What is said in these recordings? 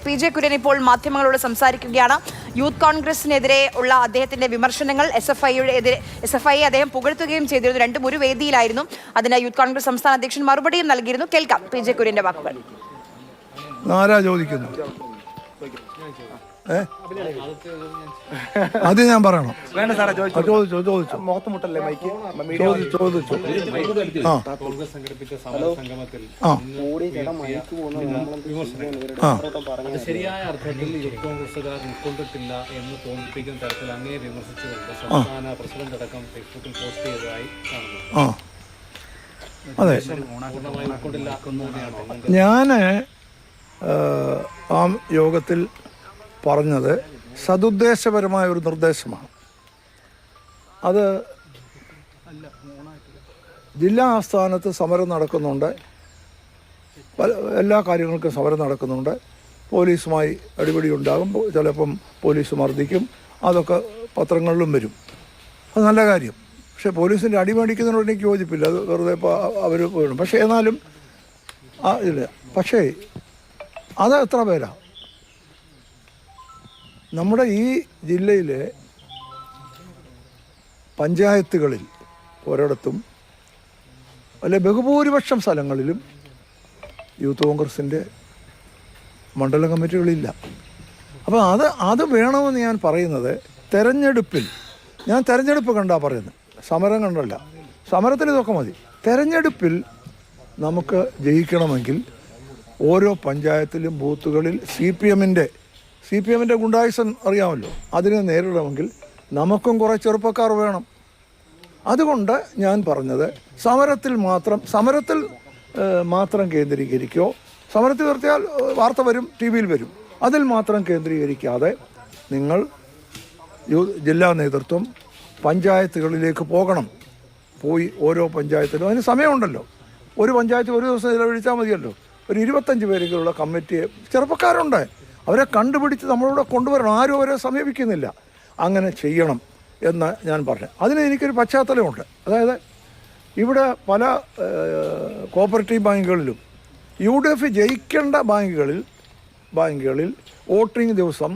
PJ. Kurian ഇപ്പോൾ മാധ്യമങ്ങളോട് സംസാരിക്കുകയാണ്. യൂത്ത് കോൺഗ്രസിനെതിരെ ഉള്ള അദ്ദേഹത്തിന്റെ വിമർശനങ്ങൾ എസ് എഫ് ഐയെ അദ്ദേഹം പുകഴ്ത്തുകയും ചെയ്തിരുന്നു. രണ്ടും ഒരു വേദിയിലായിരുന്നു. അതിന് യൂത്ത് കോൺഗ്രസ് സംസ്ഥാന അധ്യക്ഷൻ മറുപടിയും നൽകിയിരുന്നു. കേൾക്കാം പി.ജെ. കുര്യന്റെ വാക്കുകൾ. ആരാ ചോദിക്കുന്നു? അത് ഞാൻ പറയണം. വേണ്ട സാറേ, ചോദിച്ചു. മുഖത്ത് മുട്ടല്ലേ മൈക്ക്? ചോദിച്ചു. ശരിയായ അർത്ഥത്തിൽ യൂത്ത് കോൺഗ്രസുകാർ ഉൾക്കൊണ്ടിട്ടില്ല എന്ന് തോന്നിപ്പിക്കുന്ന തരത്തിൽ അങ്ങേ വിമർശിച്ചുകൊണ്ട് സംസ്ഥാന പ്രസിഡന്റ് അടക്കം ഫേസ്ബുക്കിൽ പോസ്റ്റ് ചെയ്തതായി കാണുന്നു. അതെ, ഞാൻ ആ യോഗത്തിൽ പറഞ്ഞത് സതുദ്ദേശപരമായ ഒരു നിർദ്ദേശമാണ്. അത് ജില്ലാ ആസ്ഥാനത്ത് സമരം നടക്കുന്നുണ്ട്, എല്ലാ കാര്യങ്ങൾക്കും സമരം നടക്കുന്നുണ്ട്. പോലീസുമായി അടിപിടി ഉണ്ടാകും, ചിലപ്പം പോലീസ് മർദ്ദിക്കും, അതൊക്കെ പത്രങ്ങളിലും വരും. അത് നല്ല കാര്യം. പക്ഷേ പോലീസിൻ്റെ അടിമേടിക്കുന്നതിനോട് എനിക്ക് യോജിപ്പില്ല. അത് വെറുതെ അവർ വീണു. പക്ഷേ എന്നാലും ഇല്ല. പക്ഷേ അത് എത്ര പേരാ നമ്മുടെ ഈ ജില്ലയിലെ പഞ്ചായത്തുകളിൽ ഒരിടത്തും അല്ലെ ബഹുഭൂരിപക്ഷം സ്ഥലങ്ങളിലും യൂത്ത് കോൺഗ്രസിൻ്റെ മണ്ഡലം കമ്മിറ്റികളില്ല. അപ്പോൾ അത് വേണമെന്ന് ഞാൻ പറയുന്നത് തെരഞ്ഞെടുപ്പിൽ, ഞാൻ തെരഞ്ഞെടുപ്പ് കണ്ടാ പറയുന്നത്, സമരം കണ്ടല്ല. സമരത്തിന് ഇതൊക്കെ മതി. തെരഞ്ഞെടുപ്പിൽ നമുക്ക് ജയിക്കണമെങ്കിൽ ഓരോ പഞ്ചായത്തിലും ബൂത്തുകളിൽ സി പി എമ്മിൻ്റെ ഗുണ്ടായുസം അറിയാമല്ലോ, അതിനെ നേരിടണമെങ്കിൽ നമുക്കും കുറേ ചെറുപ്പക്കാർ വേണം. അതുകൊണ്ട് ഞാൻ പറഞ്ഞത് സമരത്തിൽ മാത്രം കേന്ദ്രീകരിക്കോ, സമരത്തിൽ നിർത്തിയാൽ വാർത്ത വരും, ടി വിയിൽ വരും, അതിൽ മാത്രം കേന്ദ്രീകരിക്കാതെ നിങ്ങൾ ജില്ലാ നേതൃത്വം പഞ്ചായത്തുകളിലേക്ക് പോയി ഓരോ പഞ്ചായത്തിലും അതിന് സമയമുണ്ടല്ലോ. ഒരു പഞ്ചായത്ത് ഒരു ദിവസം ചിലവഴിച്ചാൽ മതിയല്ലോ. ഒരു 25 പേരെങ്കിലുള്ള കമ്മിറ്റിയെ, ചെറുപ്പക്കാരുണ്ട്, അവരെ കണ്ടുപിടിച്ച് നമ്മളിവിടെ കൊണ്ടുവരണം. ആരും അവരെ സമീപിക്കുന്നില്ല. അങ്ങനെ ചെയ്യണം എന്ന് ഞാൻ പറഞ്ഞു. അതിന് എനിക്കൊരു പശ്ചാത്തലമുണ്ട്. അതായത് ഇവിടെ പല കോപ്പറേറ്റീവ് ബാങ്കുകളിലും UDF ജയിക്കേണ്ട ബാങ്കുകളിൽ വോട്ടിംഗ് ദിവസം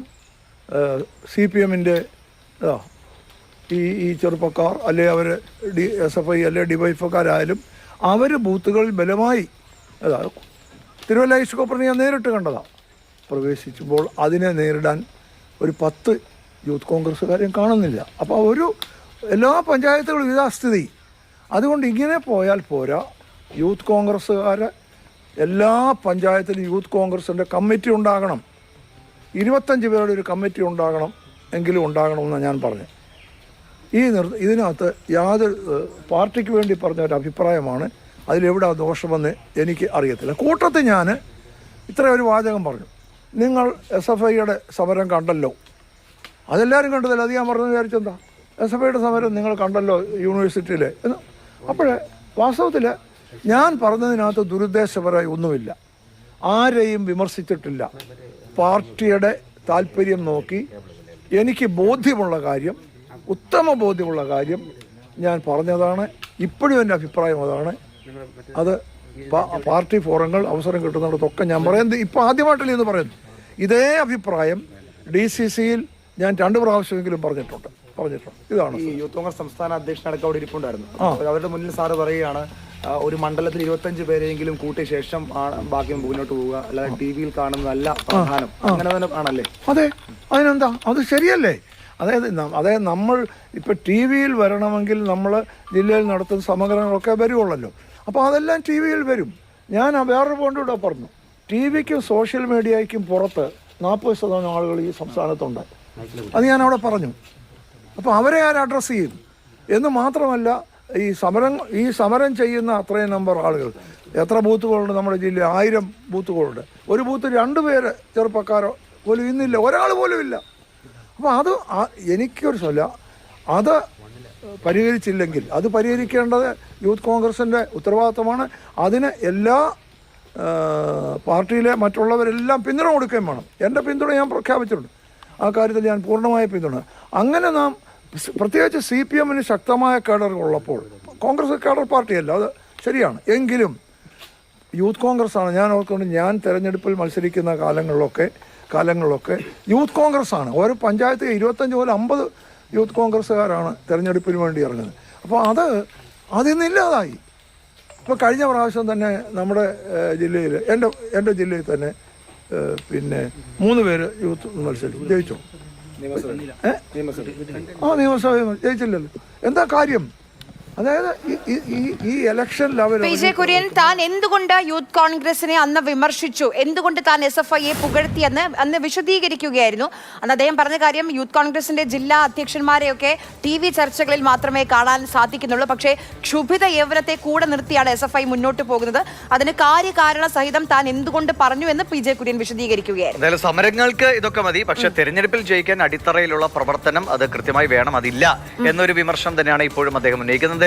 CPMൻ്റെ ഈ ചെറുപ്പക്കാർ അല്ലെ അവർ SFI അല്ലെ DYFക്കാരായാലും അവർ ബൂത്തുകളിൽ ബലമായി, തിരുവല്ല ഈസ്റ്റ് കോപ്പറിനെ ഞാൻ നേരിട്ട് കണ്ടതാണ്, പ്രവേശിക്കുമ്പോൾ അതിനെ നേരിടാൻ ഒരു 10 യൂത്ത് കോൺഗ്രസ്സുകാരെയും കാണുന്നില്ല. അപ്പോൾ എല്ലാ പഞ്ചായത്തുകളും ഇതാ സ്ഥിതി. അതുകൊണ്ട് ഇങ്ങനെ പോയാൽ പോരാ. യൂത്ത് കോൺഗ്രസ്സുകാർ എല്ലാ പഞ്ചായത്തിലും യൂത്ത് കോൺഗ്രസിൻ്റെ കമ്മിറ്റി ഉണ്ടാകണം. 25 പേരുടെ ഒരു കമ്മിറ്റി ഉണ്ടാകണമെന്ന് ഞാൻ പറഞ്ഞു. ഇതിനകത്ത് യാതൊരു പാർട്ടിക്ക് വേണ്ടി പറഞ്ഞ ഒരു അഭിപ്രായമാണ്. അതിലെവിടെ ദോഷമെന്ന് എനിക്ക് അറിയത്തില്ല. കൂട്ടത്തിൽ ഞാൻ ഒരു വാചകം പറഞ്ഞു. നിങ്ങൾ SFIയുടെ സമരം കണ്ടല്ലോ, അതെല്ലാവരും കണ്ടതല്ലോ. അത് ഞാൻ പറഞ്ഞു വിചാരിച്ചെന്താ, SFIയുടെ സമരം നിങ്ങൾ കണ്ടല്ലോ യൂണിവേഴ്സിറ്റിയിൽ എന്ന്. അപ്പോഴേ വാസ്തവത്തിൽ ഞാൻ പറഞ്ഞതിനകത്ത് ദുരുദ്ദേശപരമായി ഒന്നുമില്ല, ആരെയും വിമർശിച്ചിട്ടില്ല. പാർട്ടിയുടെ താല്പര്യം നോക്കി എനിക്ക് ബോധ്യമുള്ള കാര്യം, ഉത്തമ ബോധ്യമുള്ള കാര്യം ഞാൻ പറഞ്ഞതാണ്. ഇപ്പോഴും എൻ്റെ അഭിപ്രായം അതാണ്. അത് പാർട്ടി ഫോറങ്ങൾ അവസരം കിട്ടുന്നിടത്തൊക്കെ ഞാൻ പറയുന്നത്. ഇപ്പോൾ ആദ്യമായിട്ടല്ലേ എന്ന് പറയുന്നു. ഇതേ അഭിപ്രായം DCCയിൽ ഞാൻ 2 പ്രാവശ്യമെങ്കിലും പറഞ്ഞിട്ടുണ്ട്. ഇതാണ് ഈ യൂത്ത് കോൺഗ്രസ് സംസ്ഥാന അധ്യക്ഷനടക്കം അവിടെ ഇരിപ്പുണ്ടായിരുന്നു. അവരുടെ മുന്നിൽ സാറ് പറയുകയാണ്, ഒരു മണ്ഡലത്തിൽ 25 പേരെങ്കിലും കൂട്ടിയ ശേഷം ബാക്കി മുന്നോട്ട് പോവുക, അല്ലാതെ TV കാണുന്നതല്ല പ്രധാനം. അങ്ങനെ തന്നെ ആണല്ലേ? അതെ, അതിനെന്താ, അത് ശരിയല്ലേ? അതായത് നമ്മൾ ഇപ്പോൾ TV വരണമെങ്കിൽ നമ്മൾ ജില്ലയിൽ നടത്തുന്ന സമഗ്രങ്ങളൊക്കെ വരുവുള്ളല്ലോ. അപ്പോൾ അതെല്ലാം TV വരും. ഞാൻ വേറൊരു പോയിന്റ് കൂടെ പറഞ്ഞു. TVക്കും സോഷ്യൽ മീഡിയയ്ക്കും പുറത്ത് 40% ആളുകൾ ഈ സംസ്ഥാനത്തുണ്ട്. അത് ഞാൻ അവിടെ പറഞ്ഞു. അപ്പോൾ അവരെ ആര് അഡ്രസ്സ് ചെയ്യും എന്ന് മാത്രമല്ല, ഈ സമരം ചെയ്യുന്ന അത്രയും നമ്പർ ആളുകൾ, എത്ര ബൂത്തുകളുണ്ട് നമ്മുടെ ജില്ലയിൽ? 1000 ബൂത്തുകളുണ്ട്. ഒരു ബൂത്ത് 2 പേര് ചെറുപ്പക്കാരോ പോലും ഇന്നില്ല, ഒരാൾ പോലും ഇല്ല. അപ്പോൾ അത് എനിക്കൊരു അത് പരിഹരിച്ചില്ലെങ്കിൽ അത് പരിഹരിക്കേണ്ടത് യൂത്ത് കോൺഗ്രസിൻ്റെ ഉത്തരവാദിത്തമാണ്. അതിന് എല്ലാ പാർട്ടിയിലെ മറ്റുള്ളവരെല്ലാം പിന്തുണ കൊടുക്കുകയും വേണം. എൻ്റെ പിന്തുണ ഞാൻ പ്രഖ്യാപിച്ചിട്ടുണ്ട്. ആ കാര്യത്തിൽ ഞാൻ പൂർണ്ണമായ പിന്തുണ. അങ്ങനെ നാം പ്രത്യേകിച്ച് CPMന് ശക്തമായ കേഡറുകൾ ഉള്ളപ്പോൾ, കോൺഗ്രസ് കേഡർ പാർട്ടിയല്ല, അത് ശരിയാണ്. എങ്കിലും യൂത്ത് കോൺഗ്രസ് ആണ്. ഞാൻ ഓർക്കൊണ്ട് ഞാൻ തെരഞ്ഞെടുപ്പിൽ മത്സരിക്കുന്ന കാലങ്ങളിലൊക്കെ യൂത്ത് കോൺഗ്രസ് ആണ്. ഓരോ പഞ്ചായത്ത് 25 മുതൽ 50 യൂത്ത് കോൺഗ്രസ്സുകാരാണ് തെരഞ്ഞെടുപ്പിന് വേണ്ടി ഇറങ്ങുന്നത്. അപ്പോൾ അതിൽ നിന്നില്ലാതായി. ഇപ്പോൾ കഴിഞ്ഞ പ്രാവശ്യം തന്നെ നമ്മുടെ ജില്ലയിൽ എൻ്റെ ജില്ലയിൽ തന്നെ പിന്നെ 3 പേര് യൂത്ത് മത്സരിച്ചു, ജയിച്ചു. നിയമസഭ ജയിച്ചില്ലല്ലോ. എന്താ കാര്യം? അതായത് ഈ ഇലക്ഷനിൽ അവർ പി ജെ കുര്യൻ, താൻ എന്തുകൊണ്ട് യൂത്ത് കോൺഗ്രസിനെ അന്ന് വിമർശിച്ചു, എന്തുകൊണ്ട് താൻ SFIയെ പുകഴ്ത്തിയെന്ന് അന്ന് വിശദീകരിക്കുകയായിരുന്നു. അന്ന് അദ്ദേഹം പറഞ്ഞ കാര്യം, യൂത്ത് കോൺഗ്രസിന്റെ ജില്ലാ അധ്യക്ഷന്മാരെയൊക്കെ TV ചർച്ചകളിൽ മാത്രമേ കാണാൻ സാധിക്കുന്നുള്ളൂ. പക്ഷേ ക്ഷുഭിത യൗവനത്തെ കൂടെ നിർത്തിയാണ് SFI മുന്നോട്ട് പോകുന്നത്. അതിന് കാര്യകാരണ സഹിതം താൻ എന്തുകൊണ്ട് പറഞ്ഞു എന്ന് പി ജെ കുര്യൻ വിശദീകരിക്കുകയായിരുന്നു. എന്തായാലും സമരങ്ങൾക്ക് ഇതൊക്കെ മതി, പക്ഷെ തെരഞ്ഞെടുപ്പിൽ ജയിക്കാൻ അടിത്തറയിലുള്ള പ്രവർത്തനം അത് കൃത്യമായി വേണം, അതില്ല എന്നൊരു വിമർശനം തന്നെയാണ് ഇപ്പോഴും അദ്ദേഹം ഉന്നയിക്കുന്നത്.